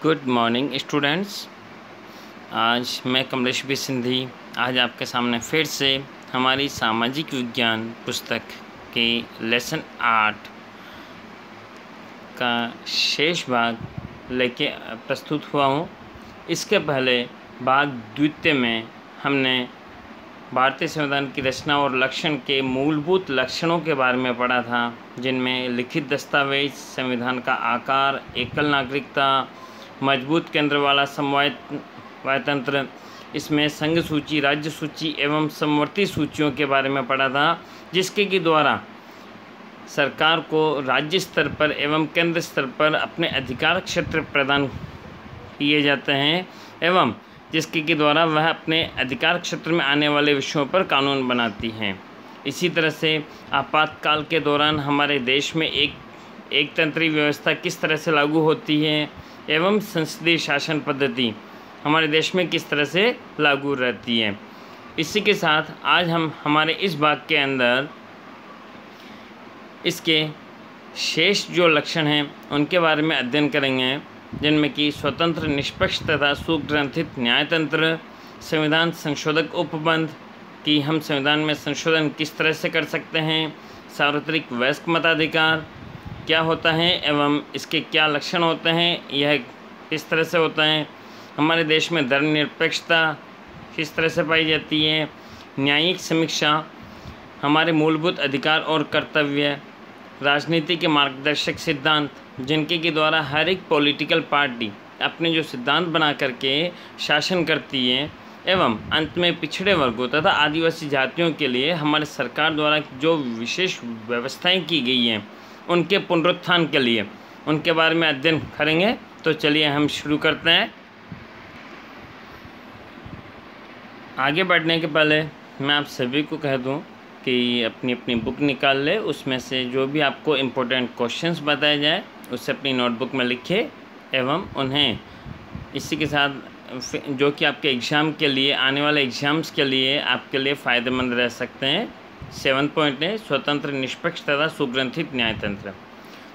Good morning students. आज मैं Kamlesh B Sindhi आज आपके सामने फिर से हमारी सामाजिक विज्ञान पुस्तक के लेसन 8 का शेष भाग लेके प्रस्तुत हुआ हूँ। इसके पहले भाग द्वितीय में हमने भारतीय संविधान की रचना और लक्षण के मूलभूत लक्षणों के बारे में पढ़ा था, जिनमें लिखित दस्तावेज, संविधान का आकार, एकल नागरिकता, मजबूत केंद्र वाला समवाय तंत्र, इसमें संघ सूची, राज्य सूची एवं समवर्ती सूचियों के बारे में पढ़ा था, जिसके के द्वारा सरकार को राज्य स्तर पर एवं केंद्र स्तर पर अपने अधिकार क्षेत्र प्रदान किए जाते हैं एवं जिसके के द्वारा वह अपने अधिकार क्षेत्र में आने वाले विषयों पर कानून बनाती हैं। इसी तरह से आपातकाल के दौरान हमारे देश में एक तंत्री व्यवस्था किस तरह से लागू होती है एवं संसदीय शासन पद्धति हमारे देश में किस तरह से लागू रहती है। इसी के साथ आज हम हमारे इस भाग के अंदर इसके शेष जो लक्षण हैं उनके बारे में अध्ययन करेंगे, जिनमें कि स्वतंत्र, निष्पक्ष तथा सुग्रंथित न्यायतंत्र, संविधान संशोधक उपबंध कि हम संविधान में संशोधन किस तरह से कर सकते हैं, सार्वत्रिक वयस्क मताधिकार क्या होता है एवं इसके क्या लक्षण होते हैं, यह किस तरह से होता है, हमारे देश में धर्मनिरपेक्षता किस तरह से पाई जाती है, न्यायिक समीक्षा, हमारे मूलभूत अधिकार और कर्तव्य, राजनीति के मार्गदर्शक सिद्धांत जिनके के द्वारा हर एक पॉलिटिकल पार्टी अपने जो सिद्धांत बना करके शासन करती है एवं अंत में पिछड़े वर्गों तथा आदिवासी जातियों के लिए हमारे सरकार द्वारा जो विशेष व्यवस्थाएं की गई हैं उनके पुनरुत्थान के लिए उनके बारे में अध्ययन करेंगे। तो चलिए हम शुरू करते हैं। आगे बढ़ने के पहले मैं आप सभी को कह दूं कि अपनी अपनी बुक निकाल ले, उसमें से जो भी आपको इम्पोर्टेंट क्वेश्चंस बताए जाए उसे अपनी नोटबुक में लिखें एवं उन्हें इसी के साथ जो कि आपके एग्ज़ाम के लिए आने वाले एग्ज़ाम्स के लिए आपके लिए फ़ायदेमंद रह सकते हैं। 7 पॉइंट है स्वतंत्र, निष्पक्ष तथा सुग्रंथित न्यायतंत्र।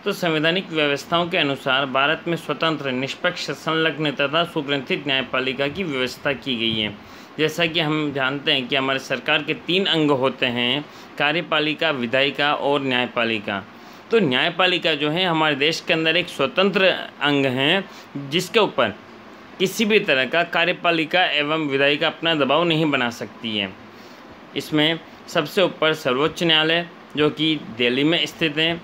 तो संवैधानिक व्यवस्थाओं के अनुसार भारत में स्वतंत्र, निष्पक्ष, संलग्न तथा सुग्रंथित न्यायपालिका की व्यवस्था की गई है। जैसा कि हम जानते हैं कि हमारे सरकार के 3 अंग होते हैं, कार्यपालिका, विधायिका और न्यायपालिका। तो न्यायपालिका जो है हमारे देश के अंदर एक स्वतंत्र अंग है, जिसके ऊपर किसी भी तरह का कार्यपालिका एवं विधायिका अपना दबाव नहीं बना सकती है। इसमें सबसे ऊपर सर्वोच्च न्यायालय जो कि दिल्ली में स्थित है,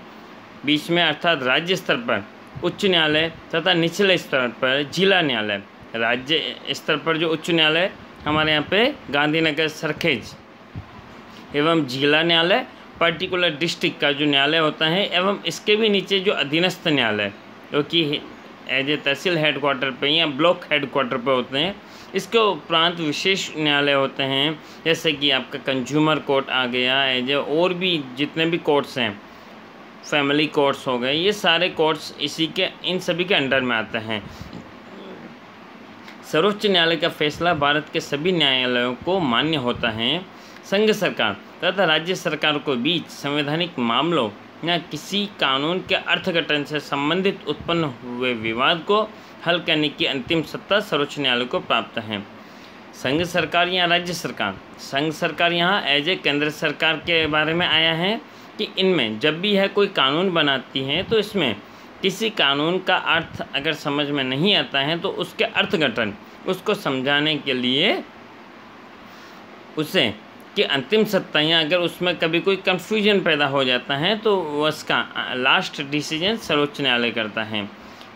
बीच में अर्थात राज्य स्तर पर उच्च न्यायालय तथा निचले स्तर पर जिला न्यायालय। राज्य स्तर पर जो उच्च न्यायालय हमारे यहाँ पे गांधीनगर, सरखेज एवं जिला न्यायालय पर्टिकुलर डिस्ट्रिक्ट का जो न्यायालय होता है एवं इसके भी नीचे जो अधीनस्थ न्यायालय जो कि एज ए तहसील हेडक्वार्टर पे या ब्लॉक हेडक्वार्टर पे होते हैं। इसके उपरांत विशेष न्यायालय होते हैं, जैसे कि आपका कंज्यूमर कोर्ट आ गया, एज और भी जितने भी कोर्ट्स हैं, फैमिली कोर्ट्स हो गए, ये सारे कोर्ट्स इन सभी के अंडर में आते हैं। सर्वोच्च न्यायालय का फैसला भारत के सभी न्यायालयों को मान्य होता है। संघ सरकार तथा राज्य सरकार के बीच संवैधानिक मामलों या किसी कानून के अर्थघटन से संबंधित उत्पन्न हुए विवाद को हल करने की अंतिम सत्ता सर्वोच्च न्यायालय को प्राप्त है। संघ सरकार या राज्य सरकार, संघ सरकार यहाँ एज ए केंद्र सरकार के बारे में आया है कि इनमें जब भी यह कोई कानून बनाती है तो इसमें किसी कानून का अर्थ अगर समझ में नहीं आता है तो उसके अर्थघटन उसको समझाने के लिए उसे कि अंतिम सत्ता या अगर उसमें कभी कोई कन्फ्यूजन पैदा हो जाता है तो उसका लास्ट डिसीजन सर्वोच्च न्यायालय करता है।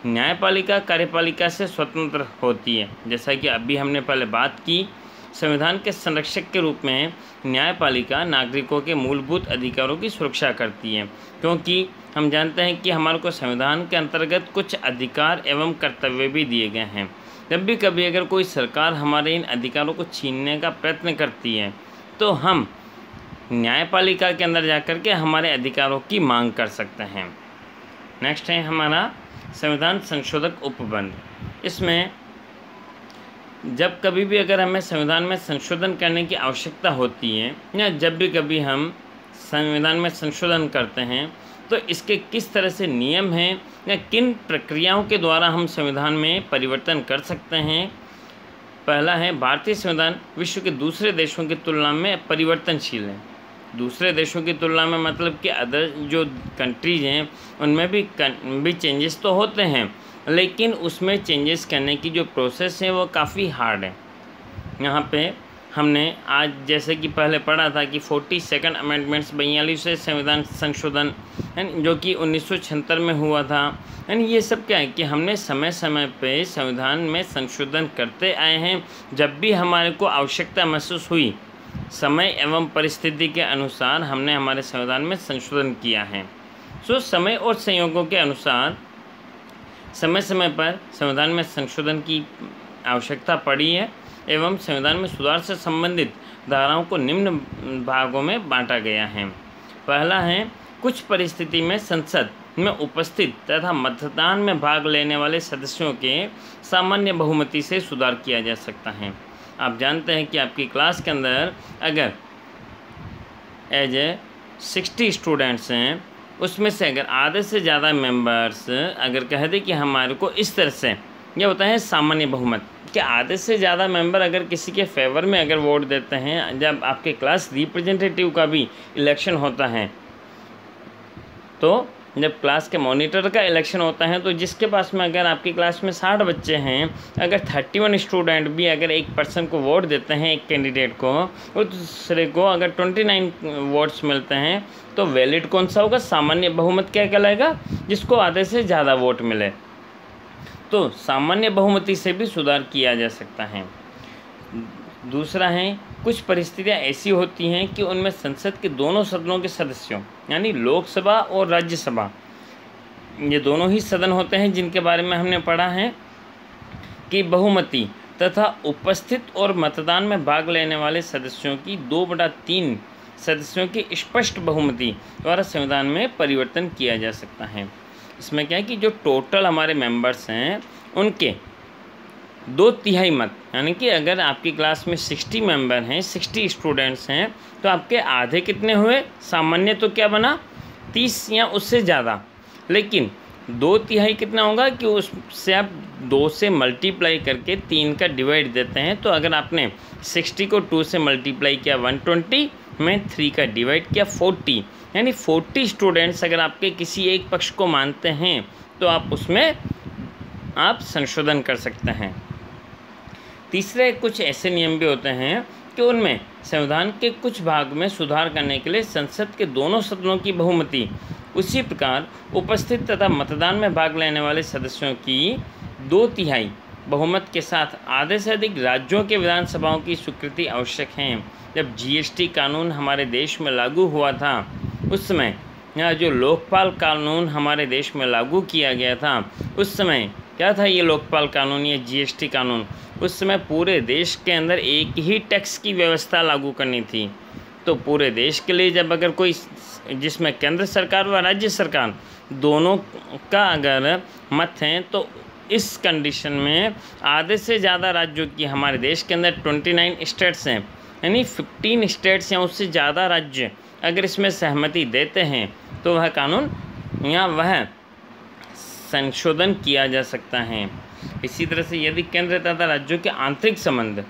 न्यायपालिका कार्यपालिका से स्वतंत्र होती है। जैसा कि अभी हमने पहले बात की, संविधान के संरक्षक के रूप में न्यायपालिका नागरिकों के मूलभूत अधिकारों की सुरक्षा करती है, क्योंकि हम जानते हैं कि हमारे को संविधान के अंतर्गत कुछ अधिकार एवं कर्तव्य भी दिए गए हैं। जब भी कभी अगर कोई सरकार हमारे इन अधिकारों को छीनने का प्रयत्न करती है तो हम न्यायपालिका के अंदर जाकर के हमारे अधिकारों की मांग कर सकते हैं। नेक्स्ट है हमारा संविधान संशोधक उपबंध। इसमें जब कभी भी अगर हमें संविधान में संशोधन करने की आवश्यकता होती है या जब भी कभी हम संविधान में संशोधन करते हैं तो इसके किस तरह से नियम हैं या किन प्रक्रियाओं के द्वारा हम संविधान में परिवर्तन कर सकते हैं। पहला है, भारतीय संविधान विश्व के दूसरे देशों की तुलना में परिवर्तनशील है। दूसरे देशों की तुलना में मतलब कि अदर जो कंट्रीज हैं उनमें भी चेंजेस तो होते हैं, लेकिन उसमें चेंजेस करने की जो प्रोसेस है वो काफ़ी हार्ड है। यहाँ पे हमने आज जैसे कि पहले पढ़ा था कि 42nd अमेंडमेंट्स 42वें संविधान संशोधन जो कि 1976 में हुआ था। यानी ये सब क्या है कि हमने समय समय पे संविधान में संशोधन करते आए हैं। जब भी हमारे को आवश्यकता महसूस हुई, समय एवं परिस्थिति के अनुसार हमने हमारे संविधान में संशोधन किया है। सो समय और संयोगों के अनुसार समय समय पर संविधान में संशोधन की आवश्यकता पड़ी है एवं संविधान में सुधार से संबंधित धाराओं को निम्न भागों में बांटा गया है। पहला है, कुछ परिस्थिति में संसद में उपस्थित तथा मतदान में भाग लेने वाले सदस्यों के सामान्य बहुमति से सुधार किया जा सकता है। आप जानते हैं कि आपकी क्लास के अंदर अगर एज ए 60 स्टूडेंट्स हैं, उसमें से अगर आधे से ज़्यादा मेंबर्स अगर कह दें कि हमारे को इस तरह से, यह होता है सामान्य बहुमत, कि आधे से ज़्यादा मेंबर अगर किसी के फेवर में अगर वोट देते हैं, जब आपके क्लास रिप्रेजेंटेटिव का भी इलेक्शन होता है, तो जब क्लास के मॉनिटर का इलेक्शन होता है, तो जिसके पास में अगर आपकी क्लास में 60 बच्चे हैं, अगर 31 स्टूडेंट भी अगर एक पर्सन को वोट देते हैं, एक कैंडिडेट को, और दूसरे को अगर 29 वोट्स मिलते हैं, तो वैलिड कौन सा होगा? सामान्य बहुमत क्या कहलाएगा? जिसको आधे से ज़्यादा वोट मिले। तो सामान्य बहुमति से भी सुधार किया जा सकता है। दूसरा है, कुछ परिस्थितियां ऐसी होती हैं कि उनमें संसद के दोनों सदनों के सदस्यों यानी लोकसभा और राज्यसभा, ये दोनों ही सदन होते हैं जिनके बारे में हमने पढ़ा है कि बहुमति तथा उपस्थित और मतदान में भाग लेने वाले सदस्यों की 2/3 सदस्यों की स्पष्ट बहुमति द्वारा संविधान में परिवर्तन किया जा सकता है। इसमें क्या है कि जो टोटल हमारे मेंबर्स हैं उनके 2/3 मत, यानी कि अगर आपकी क्लास में 60 मेंबर हैं, 60 स्टूडेंट्स हैं, तो आपके आधे कितने हुए? सामान्य तो क्या बना? 30 या उससे ज़्यादा, लेकिन 2/3 कितना होगा कि उससे आप 2 से मल्टीप्लाई करके 3 का डिवाइड देते हैं। तो अगर आपने 60 को 2 से मल्टीप्लाई किया 120 में 3 का डिवाइड किया 40, यानी 40 स्टूडेंट्स अगर आपके किसी एक पक्ष को मानते हैं तो आप उसमें आप संशोधन कर सकते हैं। तीसरे कुछ ऐसे नियम भी होते हैं कि उनमें संविधान के कुछ भाग में सुधार करने के लिए संसद के दोनों सदनों की बहुमति, उसी प्रकार उपस्थित तथा मतदान में भाग लेने वाले सदस्यों की 2/3 बहुमत के साथ आधे से अधिक राज्यों के विधानसभाओं की स्वीकृति आवश्यक है। जब जीएसटी कानून हमारे देश में लागू हुआ था, उस समय यहाँ जो लोकपाल कानून हमारे देश में लागू किया गया था, उस समय क्या था ये लोकपाल कानून, ये जीएसटी कानून? उस समय पूरे देश के अंदर एक ही टैक्स की व्यवस्था लागू करनी थी। तो पूरे देश के लिए जब अगर कोई, जिसमें केंद्र सरकार व राज्य सरकार दोनों का अगर मत है, तो इस कंडीशन में आधे से ज़्यादा राज्यों की, हमारे देश के अंदर 29 स्टेट्स हैं, यानी 15 स्टेट्स या उससे ज़्यादा राज्य अगर इसमें सहमति देते हैं, तो वह कानून या वह संशोधन किया जा सकता है। इसी तरह से यदि केंद्र तथा राज्यों के आंतरिक संबंध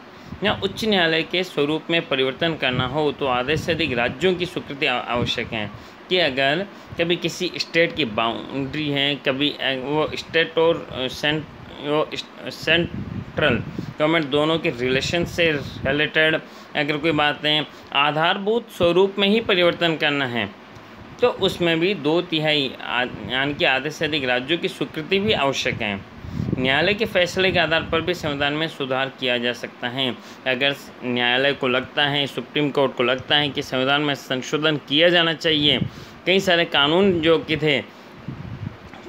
या उच्च न्यायालय के स्वरूप में परिवर्तन करना हो, तो आधे से अधिक राज्यों की स्वीकृति आवश्यक है। कि अगर कभी किसी स्टेट की बाउंड्री है, कभी वो स्टेट और सेंट्रल गवर्नमेंट दोनों के रिलेशन से रिलेटेड अगर कोई बातें आधारभूत स्वरूप में ही परिवर्तन करना है, तो उसमें भी 2/3 यानी कि आधे से अधिक राज्यों की स्वीकृति भी आवश्यक है। न्यायालय के फैसले के आधार पर भी संविधान में सुधार किया जा सकता है। अगर न्यायालय को लगता है, सुप्रीम कोर्ट को लगता है कि संविधान में संशोधन किया जाना चाहिए, कई सारे कानून जो कि थे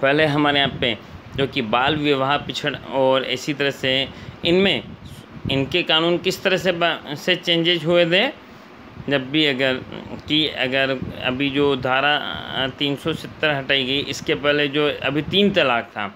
पहले हमारे यहाँ पे, जो कि बाल विवाह, पिछड़ और इसी तरह से इनमें इनके कानून किस तरह से चेंजेज हुए थे, जब भी अगर अभी जो धारा 370 हटाई गई, इसके पहले जो अभी 3 तलाक था,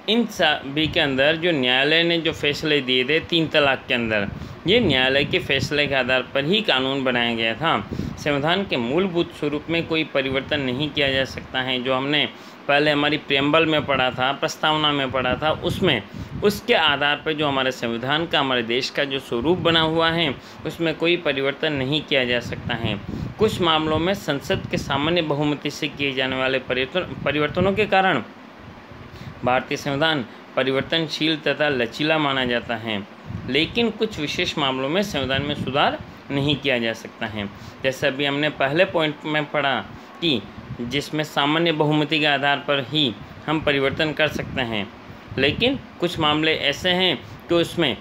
इन सभी के अंदर जो न्यायालय ने जो फैसले दिए थे 3 तलाक के अंदर, ये न्यायालय के फैसले के आधार पर ही कानून बनाया गया था। संविधान के मूलभूत स्वरूप में कोई परिवर्तन नहीं किया जा सकता है। जो हमने पहले हमारी प्रेम्बल में पढ़ा था, प्रस्तावना में पढ़ा था, उसमें उसके आधार पर जो हमारे संविधान का, हमारे देश का जो स्वरूप बना हुआ है, उसमें कोई परिवर्तन नहीं किया जा सकता है। कुछ मामलों में संसद के सामान्य बहुमति से किए जाने वाले परिवर्तनों के कारण भारतीय संविधान परिवर्तनशील तथा लचीला माना जाता है, लेकिन कुछ विशेष मामलों में संविधान में सुधार नहीं किया जा सकता है। जैसे अभी हमने पहले पॉइंट में पढ़ा कि जिसमें सामान्य बहुमति के आधार पर ही हम परिवर्तन कर सकते हैं, लेकिन कुछ मामले ऐसे हैं कि उसमें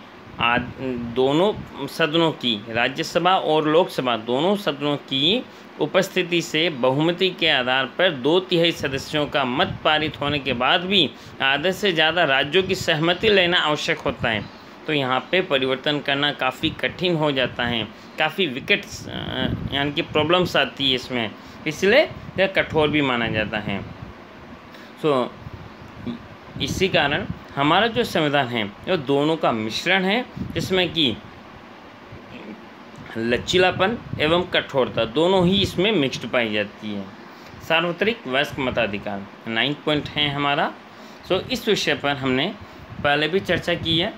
दोनों सदनों की, राज्यसभा और लोकसभा दोनों सदनों की उपस्थिति से बहुमति के आधार पर 2/3 सदस्यों का मत पारित होने के बाद भी आधे से ज़्यादा राज्यों की सहमति लेना आवश्यक होता है। तो यहाँ पे परिवर्तन करना काफ़ी कठिन हो जाता है, काफ़ी विकट यानी कि प्रॉब्लम्स आती है इसमें, इसलिए यह कठोर भी माना जाता है। इसी कारण हमारा जो संविधान है यह दोनों का मिश्रण है, जिसमें कि लचीलापन एवं कठोरता दोनों ही इसमें मिक्स्ड पाई जाती है। सार्वत्रिक वयस्क मताधिकार 9 पॉइंट है हमारा। इस विषय पर हमने पहले भी चर्चा की है।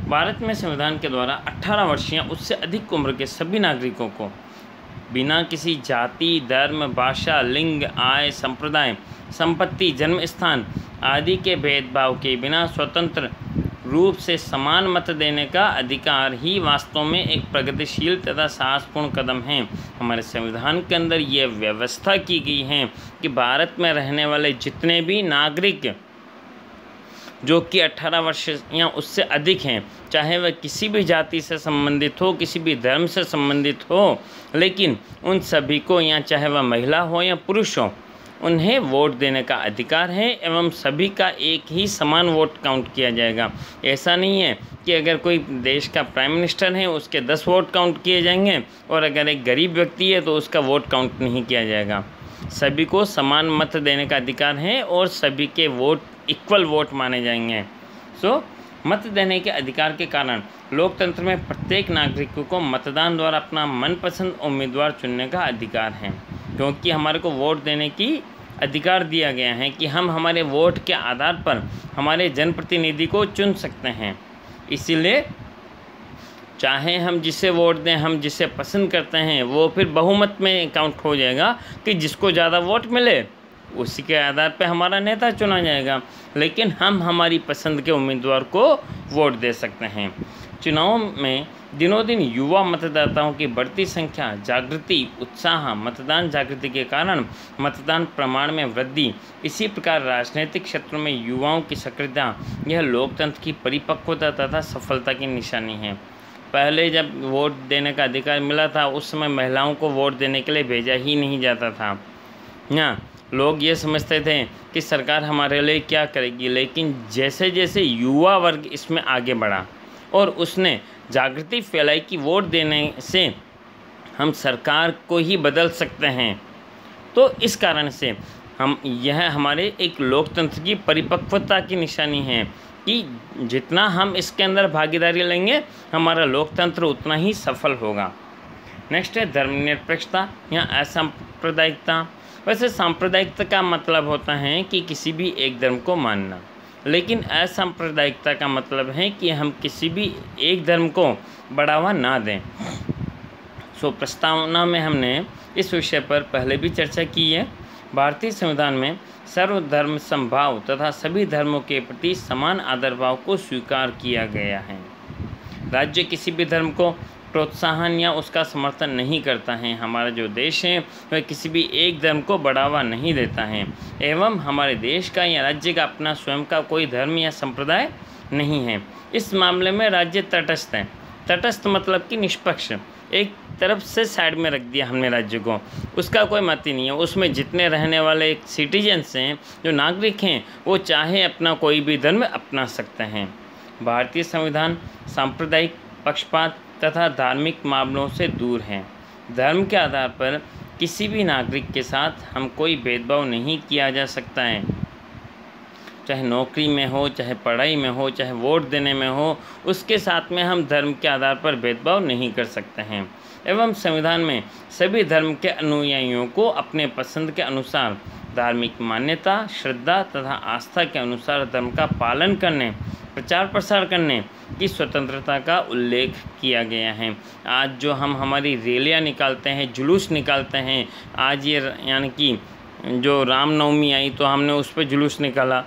भारत में संविधान के द्वारा 18 वर्ष या उससे अधिक उम्र के सभी नागरिकों को बिना किसी जाति, धर्म, भाषा, लिंग, आय, संप्रदाय, संपत्ति, जन्म स्थान आदि के भेदभाव के बिना स्वतंत्र रूप से समान मत देने का अधिकार ही वास्तव में एक प्रगतिशील तथा साहसपूर्ण कदम है। हमारे संविधान के अंदर ये व्यवस्था की गई है कि भारत में रहने वाले जितने भी नागरिक जो कि 18 वर्ष या उससे अधिक हैं, चाहे वह किसी भी जाति से संबंधित हो, किसी भी धर्म से संबंधित हो, लेकिन उन सभी को, या चाहे वह महिला हो या पुरुष हो, उन्हें वोट देने का अधिकार है एवं सभी का एक ही समान वोट काउंट किया जाएगा। ऐसा नहीं है कि अगर कोई देश का प्राइम मिनिस्टर है उसके 10 वोट काउंट किए जाएंगे और अगर एक गरीब व्यक्ति है तो उसका वोट काउंट नहीं किया जाएगा। सभी को समान मत देने का अधिकार है और सभी के वोट इक्वल वोट माने जाएंगे। मत देने के अधिकार के कारण लोकतंत्र में प्रत्येक नागरिक को मतदान द्वारा अपना मनपसंद उम्मीदवार चुनने का अधिकार है, क्योंकि हमारे को वोट देने की अधिकार दिया गया है कि हम हमारे वोट के आधार पर हमारे जनप्रतिनिधि को चुन सकते हैं। इसीलिए चाहे हम जिसे वोट दें, हम जिसे पसंद करते हैं, वो फिर बहुमत में काउंट हो जाएगा कि जिसको ज़्यादा वोट मिले उसी के आधार पे हमारा नेता चुना जाएगा, लेकिन हम हमारी पसंद के उम्मीदवार को वोट दे सकते हैं। चुनाव में दिनों दिन युवा मतदाताओं की बढ़ती संख्या, जागृति, उत्साह, मतदान जागृति के कारण मतदान प्रमाण में वृद्धि, इसी प्रकार राजनीतिक क्षेत्रों में युवाओं की सक्रियता, यह लोकतंत्र की परिपक्वता तथा सफलता की निशानी है। पहले जब वोट देने का अधिकार मिला था उस समय महिलाओं को वोट देने के लिए भेजा ही नहीं जाता था। लोग ये समझते थे कि सरकार हमारे लिए क्या करेगी, लेकिन जैसे जैसे युवा वर्ग इसमें आगे बढ़ा और उसने जागृति फैलाई कि वोट देने से हम सरकार को ही बदल सकते हैं, तो इस कारण से यह हमारे एक लोकतंत्र की परिपक्वता की निशानी है कि जितना हम इसके अंदर भागीदारी लेंगे हमारा लोकतंत्र उतना ही सफल होगा। नेक्स्ट है धर्मनिरपेक्षता या असंप्रदायिकता। वैसे सांप्रदायिकता का मतलब होता है कि किसी भी एक धर्म को मानना, लेकिन असंप्रदायिकता का मतलब है कि हम किसी भी एक धर्म को बढ़ावा ना दें। प्रस्तावना में हमने इस विषय पर पहले भी चर्चा की है। भारतीय संविधान में सर्वधर्म समभाव तथा सभी धर्मों के प्रति समान आदर भाव को स्वीकार किया गया है। राज्य किसी भी धर्म को प्रोत्साहन या उसका समर्थन नहीं करता है। हमारा जो देश है वह किसी भी एक धर्म को बढ़ावा नहीं देता है एवं हमारे देश का या राज्य का अपना स्वयं का कोई धर्म या संप्रदाय नहीं है। इस मामले में राज्य तटस्थ है। तटस्थ मतलब कि निष्पक्ष, एक तरफ से साइड में रख दिया हमने राज्य को, उसका कोई मत ही नहीं है। उसमें जितने रहने वाले सिटीजन्स हैं, जो नागरिक हैं, वो चाहे अपना कोई भी धर्म अपना सकते हैं। भारतीय संविधान सांप्रदायिक, पक्षपात तथा धार्मिक मामलों से दूर हैं। धर्म के आधार पर किसी भी नागरिक के साथ हम कोई भेदभाव नहीं किया जा सकता है। चाहे नौकरी में हो, चाहे पढ़ाई में हो, चाहे वोट देने में हो, उसके साथ में हम धर्म के आधार पर भेदभाव नहीं कर सकते हैं। एवं संविधान में सभी धर्म के अनुयायियों को अपने पसंद के अनुसार धार्मिक मान्यता, श्रद्धा तथा आस्था के अनुसार धर्म का पालन करने, प्रचार प्रसार करने की स्वतंत्रता का उल्लेख किया गया है। आज जो हम हमारी रैलियाँ निकालते हैं, जुलूस निकालते हैं, आज ये यानी कि जो रामनवमी आई तो हमने उस पर जुलूस निकाला,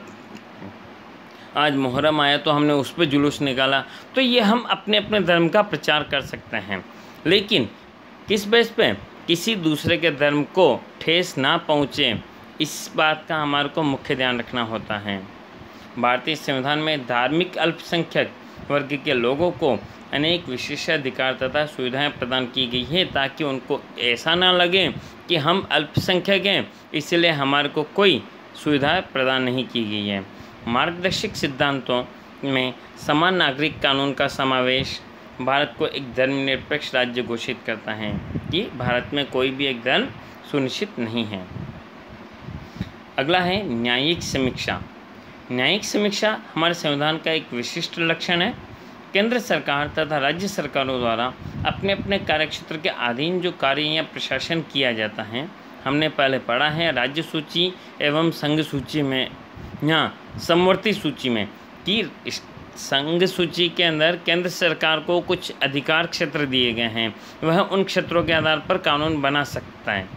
आज मुहर्रम आया तो हमने उस पर जुलूस निकाला, तो ये हम अपने अपने धर्म का प्रचार कर सकते हैं। लेकिन किस बेस पे? किसी दूसरे के धर्म को ठेस ना पहुँचे, इस बात का हमारे को मुख्य ध्यान रखना होता है। भारतीय संविधान में धार्मिक अल्पसंख्यक वर्ग के लोगों को अनेक विशेषाधिकार तथा सुविधाएं प्रदान की गई है, ताकि उनको ऐसा ना लगे कि हम अल्पसंख्यक हैं इसलिए हमारे को कोई सुविधाएं प्रदान नहीं की गई है। मार्गदर्शक सिद्धांतों में समान नागरिक कानून का समावेश भारत को एक धर्मनिरपेक्ष राज्य घोषित करता है कि भारत में कोई भी एक धर्म सुनिश्चित नहीं है। अगला है न्यायिक समीक्षा। न्यायिक समीक्षा हमारे संविधान का एक विशिष्ट लक्षण है। केंद्र सरकार तथा राज्य सरकारों द्वारा अपने अपने कार्यक्षेत्र के अधीन जो कार्य या प्रशासन किया जाता है, हमने पहले पढ़ा है राज्य सूची एवं संघ सूची में या समवर्ती सूची में कि संघ सूची के अंदर केंद्र सरकार को कुछ अधिकार क्षेत्र दिए गए हैं, वह उन क्षेत्रों के आधार पर कानून बना सकता है।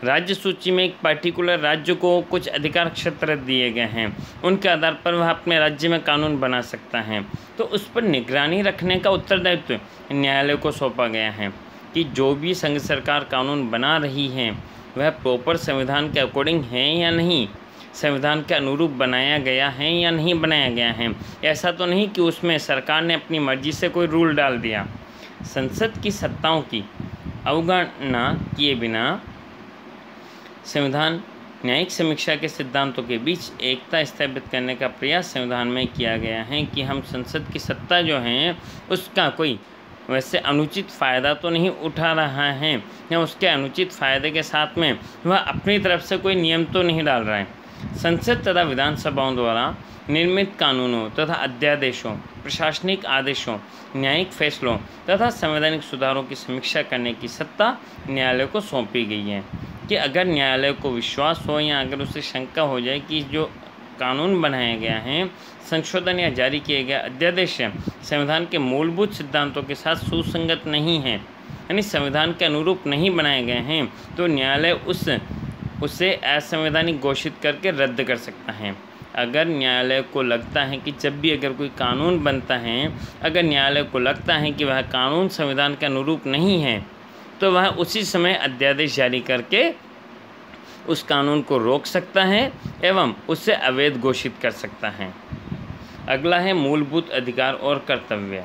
राज्य सूची में एक पर्टिकुलर राज्य को कुछ अधिकार क्षेत्र दिए गए हैं, उनके आधार पर वह अपने राज्य में कानून बना सकता है। तो उस पर निगरानी रखने का उत्तरदायित्व न्यायालय को सौंपा गया है कि जो भी संघ सरकार कानून बना रही है वह प्रॉपर संविधान के अकॉर्डिंग है या नहीं, संविधान के अनुरूप बनाया गया है या नहीं बनाया गया है। ऐसा तो नहीं कि उसमें सरकार ने अपनी मर्जी से कोई रूल डाल दिया। संसद की सत्ताओं की अवगणना किए बिना संविधान न्यायिक समीक्षा के सिद्धांतों के बीच एकता स्थापित करने का प्रयास संविधान में किया गया है कि हम संसद की सत्ता जो है उसका कोई वैसे अनुचित फ़ायदा तो नहीं उठा रहा है या उसके अनुचित फ़ायदे के साथ में वह अपनी तरफ से कोई नियम तो नहीं डाल रहा है। संसद तथा विधानसभाओं द्वारा निर्मित कानूनों तथा अध्यादेशों, प्रशासनिक आदेशों, न्यायिक फैसलों तथा संवैधानिक सुधारों की समीक्षा करने की सत्ता न्यायालय को सौंपी गई है कि अगर न्यायालय को विश्वास हो या अगर उसे शंका हो जाए कि जो कानून बनाया गया है, संशोधन या जारी किए गए अध्यादेश संविधान के मूलभूत सिद्धांतों के साथ सुसंगत नहीं है, यानी संविधान के अनुरूप नहीं बनाए गए हैं, तो न्यायालय उसे असंवैधानिक घोषित करके रद्द कर सकता है। अगर न्यायालय को लगता है कि जब भी अगर कोई कानून बनता है, अगर न्यायालय को लगता है कि वह कानून संविधान के अनुरूप नहीं है, तो वह उसी समय अध्यादेश जारी करके उस कानून को रोक सकता है एवं उसे अवैध घोषित कर सकता है। अगला है मूलभूत अधिकार और कर्तव्य।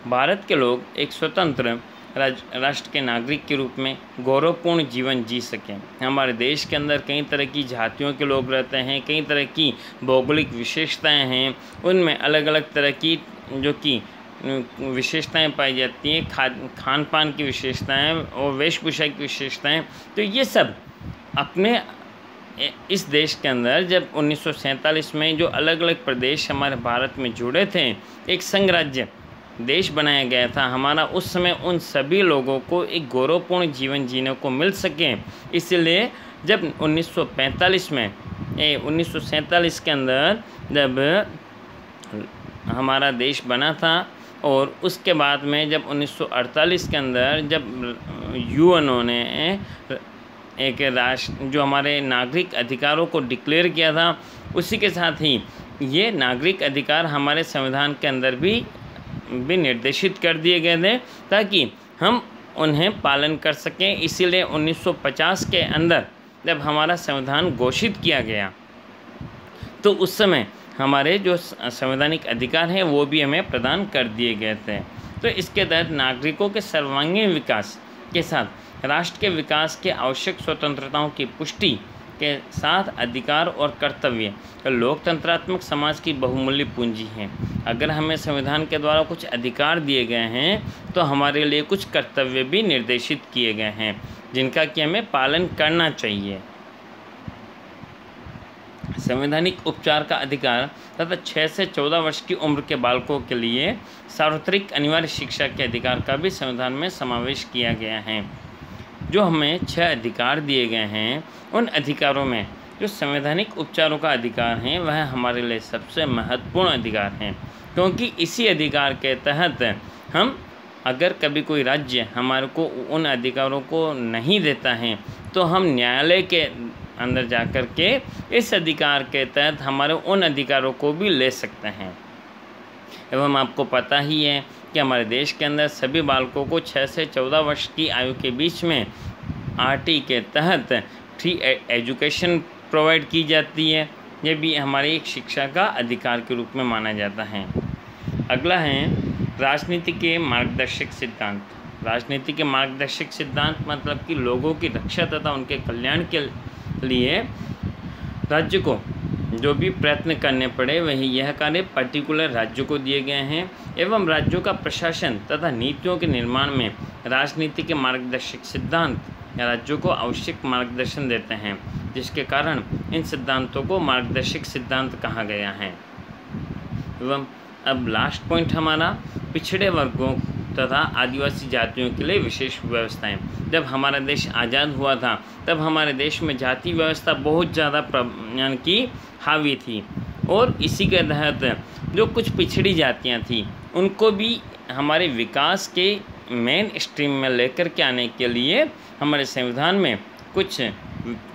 भारत के लोग एक स्वतंत्र राष्ट्र के नागरिक के रूप में गौरवपूर्ण जीवन जी सकें। हमारे देश के अंदर कई तरह की जातियों के लोग रहते हैं, कई तरह की भौगोलिक विशेषताएं हैं, उनमें अलग अलग तरह की जो कि विशेषताएं पाई जाती हैं, खान पान की विशेषताएं और वेशभूषा की विशेषताएं। तो ये सब अपने इस देश के अंदर जब 1947 में जो अलग अलग प्रदेश हमारे भारत में जुड़े थे, एक संघ राज्य देश बनाया गया था हमारा, उस समय उन सभी लोगों को एक गौरवपूर्ण जीवन जीने को मिल सके। इसलिए जब 1947 के अंदर जब हमारा देश बना था और उसके बाद में जब 1948 के अंदर जब यूएनओ ने एक राष्ट्र जो हमारे नागरिक अधिकारों को डिक्लेयर किया था, उसी के साथ ही ये नागरिक अधिकार हमारे संविधान के अंदर भी निर्देशित कर दिए गए थे ताकि हम उन्हें पालन कर सकें। इसीलिए 1950 के अंदर जब हमारा संविधान घोषित किया गया तो उस समय हमारे जो संवैधानिक अधिकार हैं वो भी हमें प्रदान कर दिए गए थे। तो इसके तहत नागरिकों के सर्वांगीण विकास के साथ राष्ट्र के विकास के आवश्यक स्वतंत्रताओं की पुष्टि के साथ अधिकार और कर्तव्य लोकतंत्रात्मक समाज की बहुमूल्य पूंजी हैं। अगर हमें संविधान के द्वारा कुछ अधिकार दिए गए हैं तो हमारे लिए कुछ कर्तव्य भी निर्देशित किए गए हैं जिनका कि हमें पालन करना चाहिए। संवैधानिक उपचार का अधिकार तथा 6 से 14 वर्ष की उम्र के बालकों के लिए सार्वत्रिक अनिवार्य शिक्षा के अधिकार का भी संविधान में समावेश किया गया है। जो हमें 6 अधिकार दिए गए हैं, उन अधिकारों में जो संवैधानिक उपचारों का अधिकार है वह हमारे लिए सबसे महत्वपूर्ण अधिकार है, क्योंकि इसी अधिकार के तहत हम अगर कभी कोई राज्य हमारे को उन अधिकारों को नहीं देता है तो हम न्यायालय के अंदर जाकर के इस अधिकार के तहत हमारे उन अधिकारों को भी ले सकते हैं। एवं आपको पता ही है कि हमारे देश के अंदर सभी बालकों को 6 से 14 वर्ष की आयु के बीच में आरटी के तहत फ्री एजुकेशन प्रोवाइड की जाती है। यह भी हमारी एक शिक्षा का अधिकार के रूप में माना जाता है। अगला है राजनीति के मार्गदर्शक सिद्धांत। राजनीति के मार्गदर्शक सिद्धांत मतलब कि लोगों की रक्षा तथा उनके कल्याण के लिए राज्य को जो भी प्रयत्न करने पड़े वही यह कार्य पर्टिकुलर राज्यों को दिए गए हैं एवं राज्यों का प्रशासन तथा नीतियों के निर्माण में राजनीति के मार्गदर्शक सिद्धांत राज्यों को आवश्यक मार्गदर्शन देते हैं, जिसके कारण इन सिद्धांतों को मार्गदर्शक सिद्धांत कहा गया है। एवं अब लास्ट पॉइंट हमारा पिछड़े वर्गों तथा आदिवासी जातियों के लिए विशेष व्यवस्थाएं। जब हमारा देश आज़ाद हुआ था तब हमारे देश में जाति व्यवस्था बहुत ज़्यादा यानी कि हावी थी, और इसी के तहत जो कुछ पिछड़ी जातियां थी उनको भी हमारे विकास के मेन स्ट्रीम में लेकर के आने के लिए हमारे संविधान में कुछ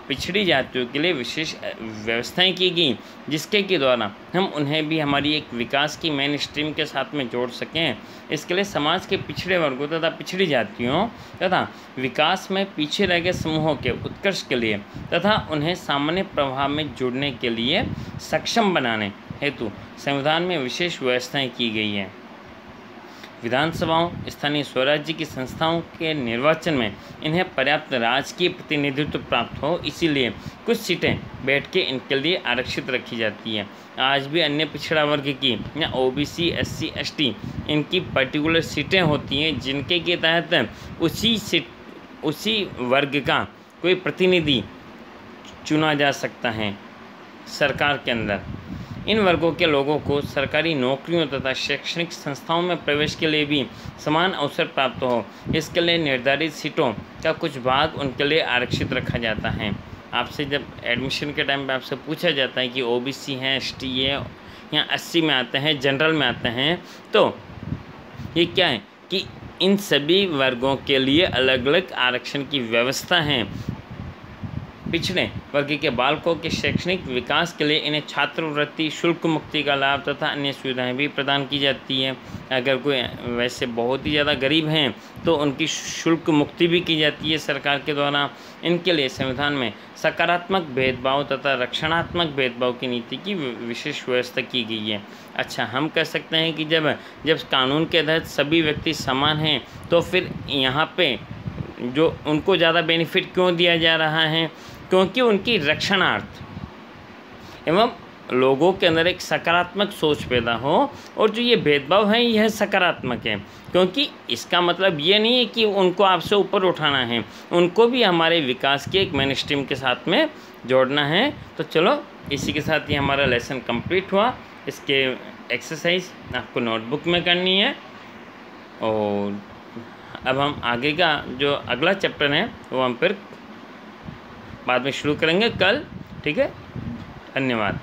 पिछड़ी जातियों के लिए विशेष व्यवस्थाएं की गई, जिसके के द्वारा हम उन्हें भी हमारी एक विकास की मेन स्ट्रीम के साथ में जोड़ सकें। इसके लिए समाज के पिछड़े वर्गों तथा पिछड़ी जातियों तथा विकास में पीछे रह गए समूहों के उत्कर्ष के लिए तथा उन्हें सामान्य प्रवाह में जुड़ने के लिए सक्षम बनाने हेतु संविधान में विशेष व्यवस्थाएँ की गई हैं। विधानसभाओं, स्थानीय स्वराज्य की संस्थाओं के निर्वाचन में इन्हें पर्याप्त राजकीय प्रतिनिधित्व प्राप्त हो, इसीलिए कुछ सीटें बैठ के इनके लिए आरक्षित रखी जाती है। आज भी अन्य पिछड़ा वर्ग की या ओबीसी, एससी, एसटी इनकी पर्टिकुलर सीटें होती हैं, जिनके के तहत उसी वर्ग का कोई प्रतिनिधि चुना जा सकता है सरकार के अंदर। इन वर्गों के लोगों को सरकारी नौकरियों तथा शैक्षणिक संस्थाओं में प्रवेश के लिए भी समान अवसर प्राप्त हो, इसके लिए निर्धारित सीटों का कुछ भाग उनके लिए आरक्षित रखा जाता है। आपसे जब एडमिशन के टाइम पे आपसे पूछा जाता है कि ओबीसी हैं, एसटी है या एससी में आते हैं, जनरल में आते हैं, तो ये क्या है कि इन सभी वर्गों के लिए अलग अलग आरक्षण की व्यवस्था है। पिछड़े वर्ग के बालकों के शैक्षणिक विकास के लिए इन्हें छात्रवृत्ति, शुल्क मुक्ति का लाभ तथा अन्य सुविधाएं भी प्रदान की जाती है। अगर कोई वैसे बहुत ही ज़्यादा गरीब हैं तो उनकी शुल्क मुक्ति भी की जाती है सरकार के द्वारा। इनके लिए संविधान में सकारात्मक भेदभाव तथा रक्षणात्मक भेदभाव की नीति की विशेष व्यवस्था की गई है। अच्छा, हम कह सकते हैं कि जब कानून के तहत सभी व्यक्ति समान हैं तो फिर यहाँ पे जो उनको ज़्यादा बेनिफिट क्यों दिया जा रहा है? क्योंकि उनकी रक्षणार्थ एवं लोगों के अंदर एक सकारात्मक सोच पैदा हो, और जो ये भेदभाव है यह सकारात्मक है, क्योंकि इसका मतलब ये नहीं है कि उनको आपसे ऊपर उठाना है, उनको भी हमारे विकास के एक मेन स्ट्रीम के साथ में जोड़ना है। तो चलो, इसी के साथ ही हमारा लेसन कंप्लीट हुआ। इसके एक्सरसाइज आपको नोटबुक में करनी है, और अब हम आगे का जो अगला चैप्टर है वो हम फिर बाद में शुरू करेंगे कल। ठीक है, धन्यवाद।